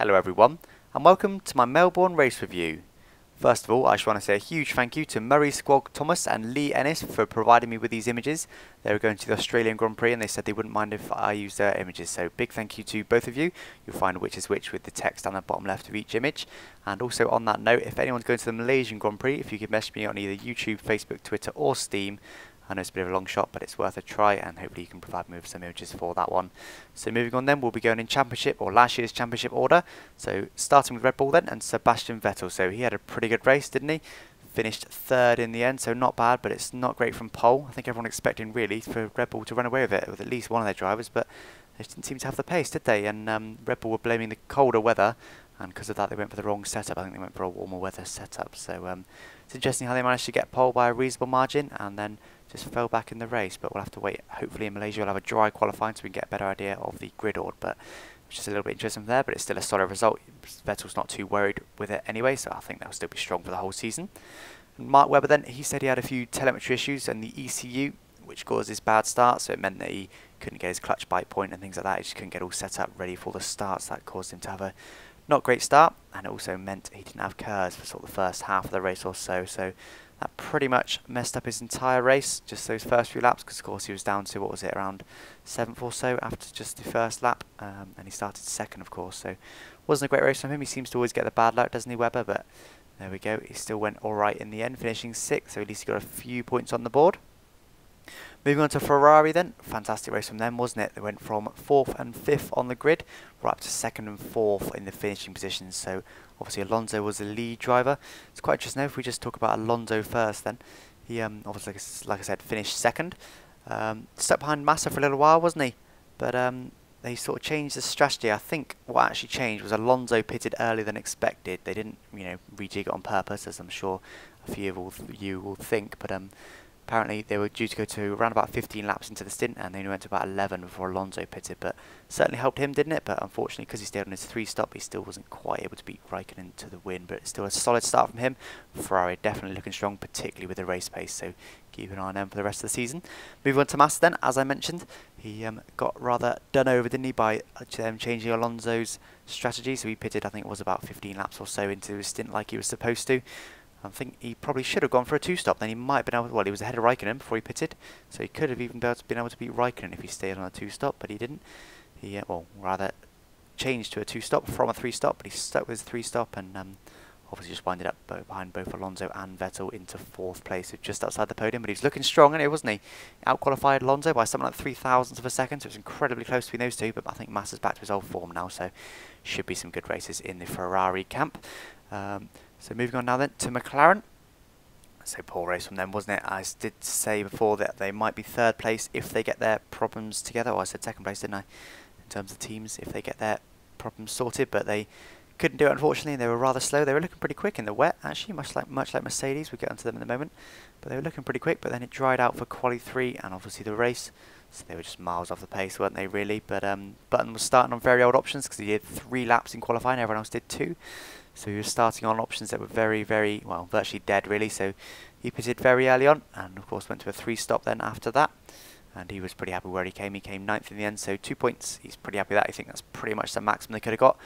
Hello everyone, and welcome to my Melbourne race review. First of all, I just want to say a huge thank you to Murray Squog Thomas and Lee Ennis for providing me with these images. They were going to the Australian Grand Prix and they said they wouldn't mind if I used their images, so big thank you to both of you. You'll find which is which with the text on the bottom left of each image. And also on that note, if anyone's going to the Malaysian Grand Prix, if you could message me on either YouTube, Facebook, Twitter or Steam. I know it's a bit of a long shot, but it's worth a try, and hopefully you can provide me with some images for that one. So moving on then, we'll be going in championship, or last year's championship order. So starting with Red Bull then, and Sebastian Vettel. So he had a pretty good race, didn't he? Finished third in the end, so not bad, but it's not great from pole. I think everyone expecting really for Red Bull to run away with it, with at least one of their drivers, but they didn't seem to have the pace, did they? And Red Bull were blaming the colder weather, and because of that they went for the wrong setup. I think they went for a warmer weather setup. So it's interesting how they managed to get pole by a reasonable margin, and then just fell back in the race. But we'll have to wait. Hopefully in Malaysia we'll have a dry qualifying so we can get a better idea of the grid order, but which is a little bit interesting there, but it's still a solid result. Vettel's not too worried with it anyway, so I think that'll still be strong for the whole season. And Mark Webber then, he said he had a few telemetry issues and the ECU, which caused his bad start, so it meant that he couldn't get his clutch bite point and things like that. He just couldn't get all set up ready for the starts. That caused him to have a not great start, and it also meant he didn't have KERS for sort of the first half of the race or so. So that pretty much messed up his entire race, just those first few laps, because of course he was down to, what was it, around 7th or so after just the first lap, and he started second of course, so wasn't a great race from him. He seems to always get the bad luck, doesn't he, Webber? But there we go, he still went alright in the end, finishing 6th, so at least he got a few points on the board. Moving on to Ferrari then, fantastic race from them, wasn't it? They went from 4th and 5th on the grid, right up to 2nd and 4th in the finishing positions. So obviously Alonso was the lead driver. It's quite interesting now, if we just talk about Alonso first then. He obviously, like I said, finished 2nd. Stuck behind Massa for a little while, wasn't he? But they sort of changed the strategy. I think what actually changed was Alonso pitted earlier than expected. They didn't, rejig it on purpose, as I'm sure a few of you will think, but apparently they were due to go to around about 15 laps into the stint, and they only went to about 11 before Alonso pitted, but certainly helped him, didn't it? But unfortunately, because he stayed on his 3-stop, he still wasn't quite able to beat Raikkonen to the win, but it's still a solid start from him. Ferrari definitely looking strong, particularly with the race pace, so keep an eye on them for the rest of the season. Moving on to Massa then, as I mentioned, he got rather done over, didn't he, by them changing Alonso's strategy. So he pitted, I think it was about 15 laps or so into his stint like he was supposed to. I think he probably should have gone for a 2-stop, then he might have been able to, well, he was ahead of Raikkonen before he pitted, so he could have even been able to beat Raikkonen if he stayed on a 2-stop, but he didn't. He, well, rather changed to a 2-stop from a 3-stop, but he stuck with his 3-stop, and obviously just winded up behind both Alonso and Vettel into 4th place, so just outside the podium. But he was looking strong, wasn't he? Out-qualified Alonso by something like 0.003 of a second, so it was incredibly close between those two, but I think Massa's back to his old form now, so should be some good races in the Ferrari camp. So moving on now then to McLaren. So poor race from them, wasn't it? I did say before that they might be 3rd place if they get their problems together. Or I said 2nd place, didn't I? In terms of teams, if they get their problems sorted, but they couldn't do it unfortunately, and they were rather slow. They were looking pretty quick in the wet, actually, much like Mercedes. We'll get onto them in a moment. But they were looking pretty quick, but then it dried out for quali 3 and obviously the race. So they were just miles off the pace, weren't they, really? But Button was starting on very old options because he did 3 laps in qualifying, everyone else did 2. So he was starting on options that were very, very, well, virtually dead, really. So he pitted very early on, and of course went to a 3-stop then after that. And he was pretty happy where he came. He came 9th in the end, so 2 points. He's pretty happy with that. I think that's pretty much the maximum they could have got.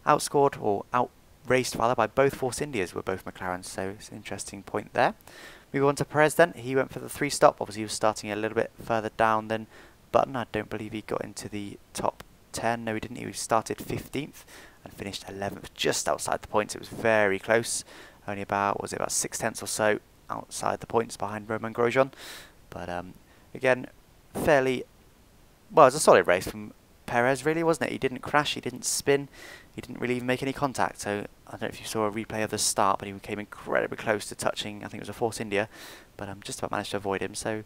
Outscored, or outraced rather, by both Force Indias, were both McLaren. So it's an interesting point there. Moving on to Perez then. He went for the 3-stop. Obviously he was starting a little bit further down than Button. I don't believe he got into the top 10. No, he didn't. He started 15th. And finished 11th, just outside the points. It was very close, only about, was it about 6/10 or so outside the points behind Romain Grosjean. But again, fairly, well, it was a solid race from Perez, really, wasn't it? He didn't crash, he didn't spin, he didn't really even make any contact. So I don't know if you saw a replay of the start, but he came incredibly close to touching, I think it was a Force India, but just about managed to avoid him. So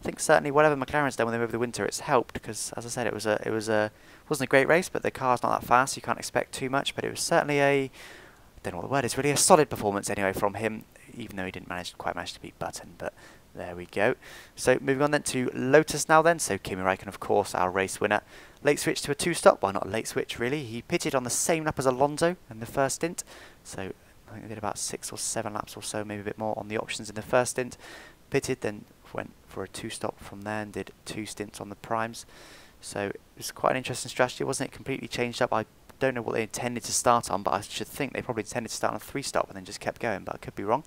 I think certainly whatever McLaren's done with him over the winter, it's helped, because as I said, it wasn't a great race, but the car's not that fast, so you can't expect too much. But it was certainly I don't know what the word is, really a solid performance anyway from him, even though he didn't quite manage to beat Button. But there we go. So moving on then to Lotus now then. So Kimi Räikkönen, of course, our race winner. Late switch to a 2-stop. Well, not a late switch really. He pitted on the same lap as Alonso in the first stint. So I think they did about 6 or 7 laps or so, maybe a bit more on the options in the first stint. Pitted, then went for a 2-stop from there and did 2 stints on the primes. So it was quite an interesting strategy, wasn't it? Completely changed up. I don't know what they intended to start on, but I should think they probably intended to start on a 3-stop and then just kept going, but I could be wrong.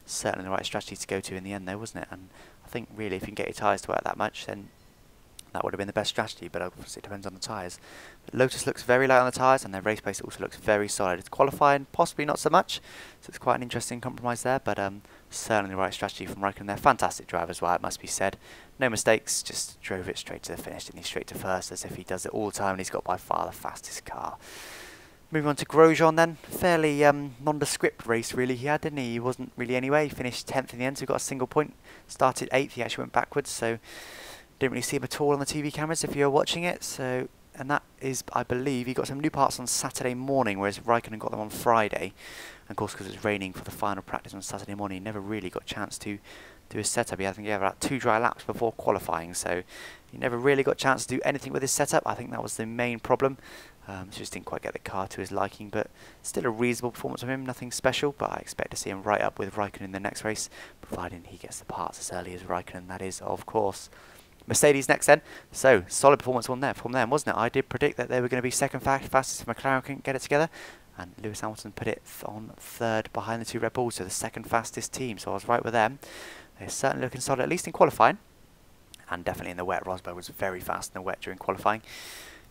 Certainly the right strategy to go to in the end though, wasn't it? And I think really if you can get your tyres to work that much, then that would have been the best strategy, but obviously it depends on the tyres. Lotus looks very light on the tyres, and their race pace also looks very solid. It's qualifying, possibly not so much, so it's quite an interesting compromise there, but certainly the right strategy from Raikkonen. They're fantastic drivers, well, it must be said. No mistakes, just drove it straight to the finish, didn't he? Straight to first, as if he does it all the time, and he's got by far the fastest car. Moving on to Grosjean then, fairly nondescript race really he had, didn't he? He wasn't really anyway, he finished 10th in the end, so he got a single point. Started 8th, he actually went backwards, so didn't really see him at all on the TV cameras if you were watching it. So, and that is, I believe, he got some new parts on Saturday morning, whereas Raikkonen got them on Friday. And of course, because it was raining for the final practice on Saturday morning, he never really got a chance to do his setup. He had, I think, he had about 2 dry laps before qualifying, so he never really got a chance to do anything with his setup. I think that was the main problem. Just didn't quite get the car to his liking, but still a reasonable performance from him, nothing special, but I expect to see him right up with Raikkonen in the next race, providing he gets the parts as early as Raikkonen, that is, of course. Mercedes next then, so solid performance from them, wasn't it? I did predict that they were going to be second fastest if McLaren couldn't get it together, and Lewis Hamilton put it on 3rd behind the 2 Red Bulls, so the second fastest team, so I was right with them. They're certainly looking solid, at least in qualifying, and definitely in the wet. Rosberg was very fast in the wet during qualifying.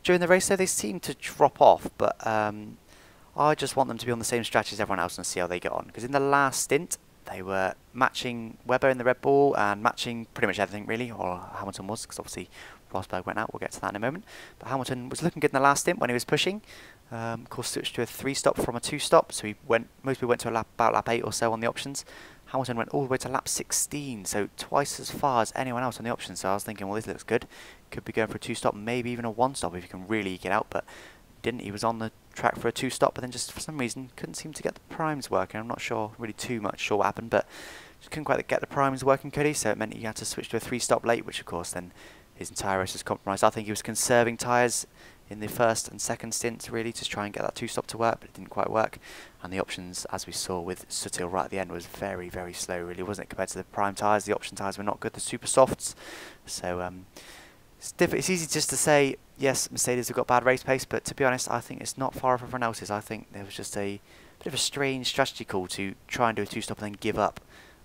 During the race though, they seemed to drop off, but I just want them to be on the same strategy as everyone else and see how they get on, because in the last stint, they were matching Webber in the Red Bull and matching pretty much everything really, or Hamilton was, because obviously Rosberg went out, we'll get to that in a moment. But Hamilton was looking good in the last stint when he was pushing. Of course switched to a 3-stop from a 2-stop, so most people went to about lap 8 or so on the options. Hamilton went all the way to lap 16, so twice as far as anyone else on the options, so I was thinking, well, this looks good. Could be going for a 2-stop, maybe even a 1-stop if you can really get out, but didn't. He was on the track for a 2-stop, but then just for some reason couldn't seem to get the primes working. I'm not sure, really too much sure what happened, but just couldn't quite get the primes working, could he? So it meant he had to switch to a 3-stop late, which of course then his entire race was compromised. I think he was conserving tyres in the first and second stints really to try and get that 2-stop to work, but it didn't quite work. And the options, as we saw with Sutil right at the end, was very, very slow really, wasn't it, compared to the prime tyres. The option tyres were not good, the super softs. So it's easy just to say, yes, Mercedes have got bad race pace, but to be honest, I think it's not far off everyone else's. I think there was just a bit of a strange strategy call to try and do a 2-stop and then give up.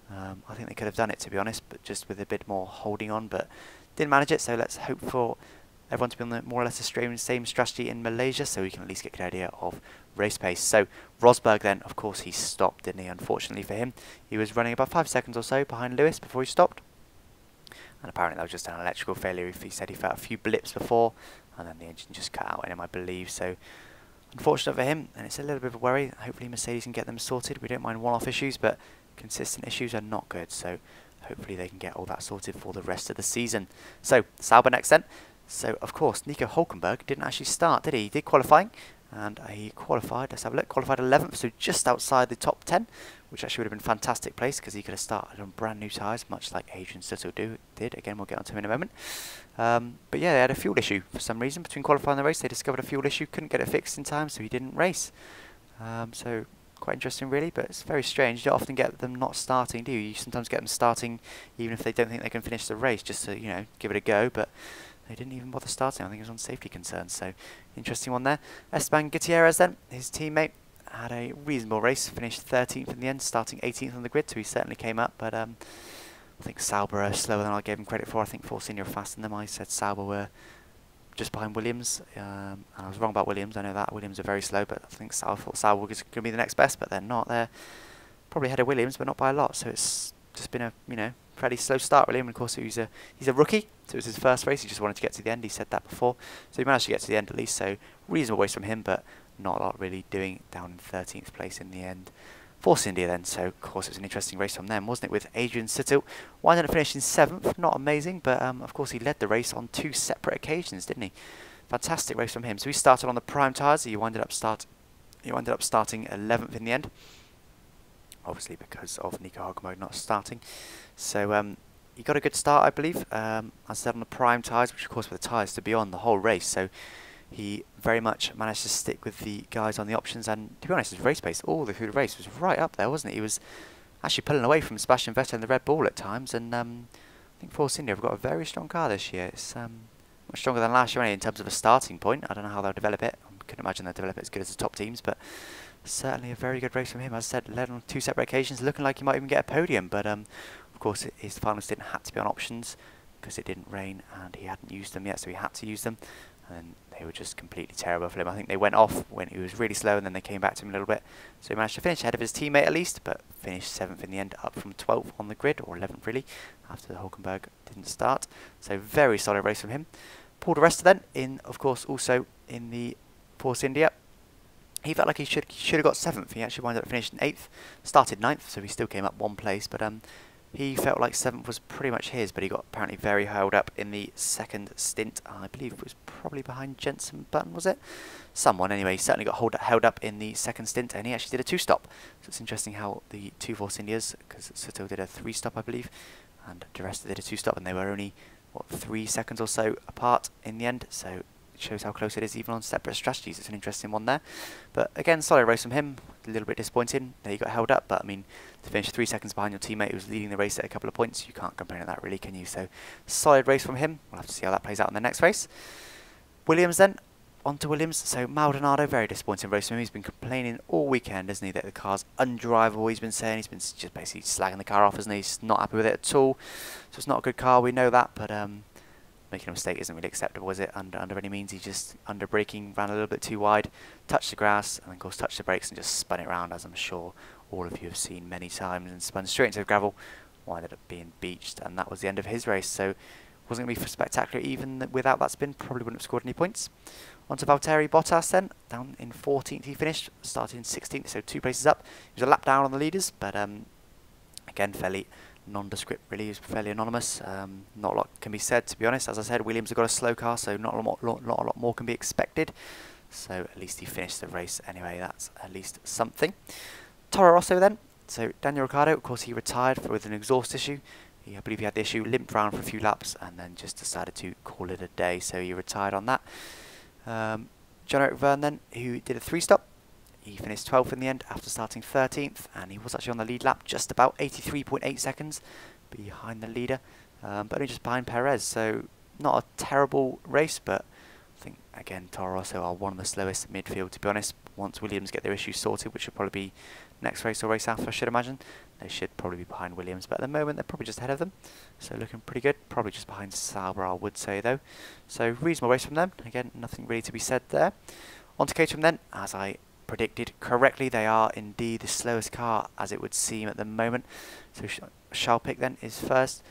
I think they could have done it, to be honest, but just with a bit more holding on, but didn't manage it. So let's hope for everyone to be on the more or less the same strategy in Malaysia, so we can at least get a good idea of race pace. So Rosberg then, of course, he stopped, didn't he? Unfortunately for him, he was running about 5 seconds or so behind Lewis before he stopped. And apparently that was just an electrical failure. He said he felt a few blips before, and then the engine just cut out in him, I believe. So unfortunate for him, and it's a little bit of a worry. Hopefully Mercedes can get them sorted. We don't mind one-off issues, but consistent issues are not good. So hopefully they can get all that sorted for the rest of the season. So Sauber next then. So of course Nico Hülkenberg didn't actually start, did he? He did qualifying, and he qualified, let's have a look, qualified 11th, so just outside the top 10, which actually would have been a fantastic place because he could have started on brand new tyres, much like Adrian Sutil did. Again, we'll get onto him in a moment. But yeah, they had a fuel issue for some reason. Between qualifying and the race, they discovered a fuel issue, couldn't get it fixed in time, so he didn't race. So quite interesting really, but it's very strange. You don't often get them not starting, do you? You sometimes get them starting even if they don't think they can finish the race, just to, you know, give it a go, but they didn't even bother starting. I think it was on safety concerns, so interesting one there. Esteban Gutierrez then, his teammate, had a reasonable race, finished 13th in the end, starting 18th on the grid, so he certainly came up, but I think Sauber are slower than I gave him credit for. I think Force India are faster than them. I said Sauber were just behind Williams, and I was wrong about Williams. I know that Williams are very slow, but I thought Sauber was going to be the next best, but they're not. They're probably ahead of Williams, but not by a lot, so it's just been a, you know, fairly slow start really. And of course he's a rookie, so it was his first race. He just wanted to get to the end. He said that before, so he managed to get to the end at least, so reasonable race from him, but not a lot really doing, down in 13th place in the end. Force India then, so of course it was an interesting race from them, wasn't it, with Adrian Sutil winding up finishing 7th, not amazing, but of course he led the race on 2 separate occasions, didn't he? Fantastic race from him. So he started on the prime tyres, he ended up starting 11th in the end, obviously because of Nico Hülkenberg not starting. So he got a good start, I believe, as I said, on the prime tyres, which of course were the tyres to be on the whole race, so he very much managed to stick with the guys on the options, and to be honest, his race pace all through the race was right up there, wasn't it? He was actually pulling away from Sebastian Vettel in the Red Bull at times, and I think Force India have got a very strong car this year. It's much stronger than last year in terms of a starting point. I don't know how they'll develop it. I'm couldn't imagine they'd develop it as good as the top teams, but certainly a very good race from him. As I said, led on 2 separate occasions, looking like he might even get a podium, but of course his final stint had to be on options because it didn't rain and he hadn't used them yet, so he had to use them, and they were just completely terrible for him. I think they went off when he was really slow and then they came back to him a little bit, so he managed to finish ahead of his teammate at least, but finished 7th in the end, up from 12th on the grid, or 11th really, after the Hulkenberg didn't start. So very solid race from him. Paul di Resta then, in of course also in the Force India, he felt like he should have got 7th. He actually wound up finishing 8th, started 9th, so he still came up 1 place, but he felt like 7th was pretty much his, but he got apparently very held up in the second stint. I believe it was probably behind Jenson Button, was it? Someone, anyway. He certainly got held up in the second stint, and he actually did a 2-stop. So it's interesting how the 2 Force Indias, because Soto did a 3-stop, I believe, and di Resta did a 2-stop, and they were only, what, 3 seconds or so apart in the end. So it shows how close it is even on separate strategies. It's an interesting one there. But again, solid race from him. A little bit disappointing that he got held up, but I mean, to finish 3 seconds behind your teammate who was leading the race at a couple of points, you can't complain at that really, can you? So solid race from him. We'll have to see how that plays out in the next race. Williams then, on to Williams. So Maldonado, very disappointing race from him. He's been complaining all weekend, hasn't he, that the car's undrivable. He's been saying, he's been just basically slagging the car off, hasn't he? He's not happy with it at all. So it's not a good car, we know that, but making a mistake isn't really acceptable, is it? Under any means, he just under braking, ran a little bit too wide, touched the grass, and then of course touched the brakes and just spun it around, as I'm sure all of you have seen many times, and spun straight into the gravel, winded up being beached, and that was the end of his race. So wasn't going to be spectacular even without that spin, probably wouldn't have scored any points. On to Valtteri Bottas then, down in 14th he finished, started in 16th, so 2 places up. He was a lap down on the leaders, but again, fairly nondescript really, is fairly anonymous. Not a lot can be said, to be honest. As I said, Williams have got a slow car, so not a lot more can be expected. So at least he finished the race anyway, that's at least something. Toro Rosso then, so Daniel Ricciardo, of course he retired with an exhaust issue. I believe he had the issue, limped around for a few laps and then just decided to call it a day, so he retired on that. John-Eric Vergne then, who did a 3-stop. He finished 12th in the end after starting 13th, and he was actually on the lead lap, just about 83.8 seconds behind the leader, but only just behind Perez, so not a terrible race, but I think, again, Toro Rosso are one of the slowest midfield, to be honest. Once Williams get their issues sorted, which will probably be next race or race after, I should imagine, they should probably be behind Williams, but at the moment they're probably just ahead of them, so looking pretty good. Probably just behind Sauber, I would say, though. So reasonable race from them. Again, nothing really to be said there. On to Caterham then, as I predicted correctly, they are indeed the slowest car, as it would seem at the moment. So Charles Pic then is first.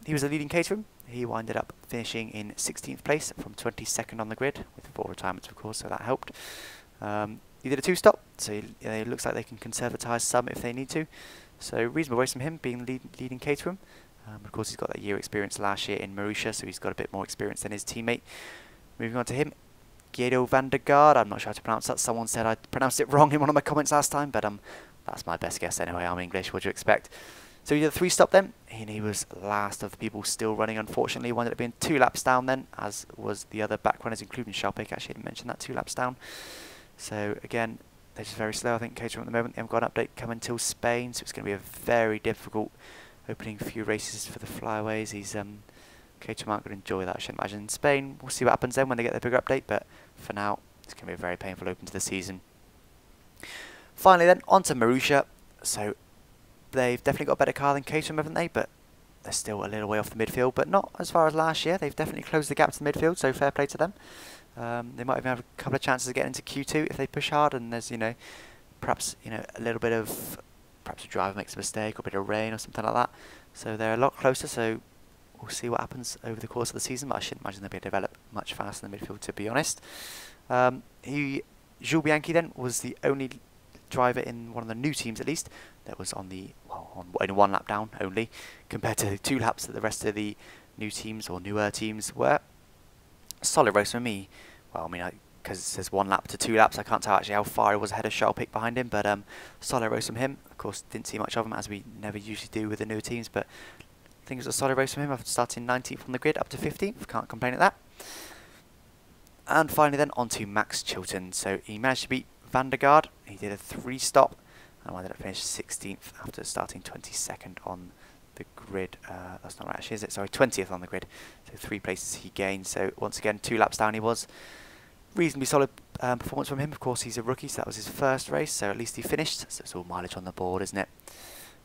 He was the leading Caterham. He winded up finishing in 16th place from 22nd on the grid, with 4 retirements of course, so that helped. He did a 2-stop, so it looks like they can conserve the tyres some if they need to. So reasonable race from him, being leading Caterham. Of course he's got that year experience last year in Marussia, so he's got a bit more experience than his teammate. Moving on to him, Guido van der Garde. I'm not sure how to pronounce that. Someone said I pronounced it wrong in one of my comments last time, but that's my best guess anyway. I'm English, what do you expect? So he did a 3-stop then, and he was last of the people still running, unfortunately. He ended up being 2 laps down then, as was the other back runners, including Charles Pic. Actually, I didn't mention that, 2 laps down. So again, they're just very slow, I think, Caterham at the moment. They haven't got an update coming until Spain, so it's going to be a very difficult opening few races for the flyaways. Caterham aren't going to enjoy that, I should imagine. In Spain, we'll see what happens then when they get their bigger update, but for now, it's going to be a very painful open to the season. Finally then, on to Marussia. So they've definitely got a better car than Caterham, haven't they? But they're still a little way off the midfield, but not as far as last year. They've definitely closed the gap to the midfield, so fair play to them. They might even have a couple of chances to get into Q2 if they push hard, and there's, perhaps, a little bit of, perhaps a driver makes a mistake or a bit of rain or something like that. So they're a lot closer, so we'll see what happens over the course of the season, but I shouldn't imagine they'll be able to develop much faster in the midfield, to be honest. Jules Bianchi then was the only driver in one of the new teams, at least, that was on the, only 1 lap down only, compared to the 2 laps that the rest of the new teams or newer teams were. Solid race for me. Well, I mean, because it says 1 lap to 2 laps, I can't tell actually how far he was ahead of Charles Pic behind him, but solid race from him. Of course, didn't see much of him, as we never usually do with the newer teams, but I think it was a solid race from him after starting 19th on the grid up to 15th. Can't complain at that. And finally then, on to Max Chilton. So he managed to beat van der Garde. He did a 3-stop and ended up finishing 16th after starting 22nd on the grid. That's not right actually, is it? Sorry, 20th on the grid. So 3 places he gained. So once again, 2 laps down he was. Reasonably solid performance from him. Of course, he's a rookie, so that was his first race, so at least he finished. So it's all mileage on the board, isn't it?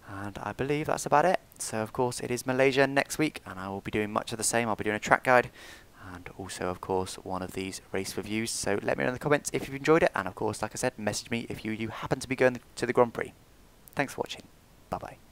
And I believe that's about it. So of course it is Malaysia next week, and I will be doing much of the same. I'll be doing a track guide and also of course one of these race reviews. So let me know in the comments if you've enjoyed it, and of course, like I said, message me if you happen to be going to the Grand Prix. Thanks for watching. Bye bye.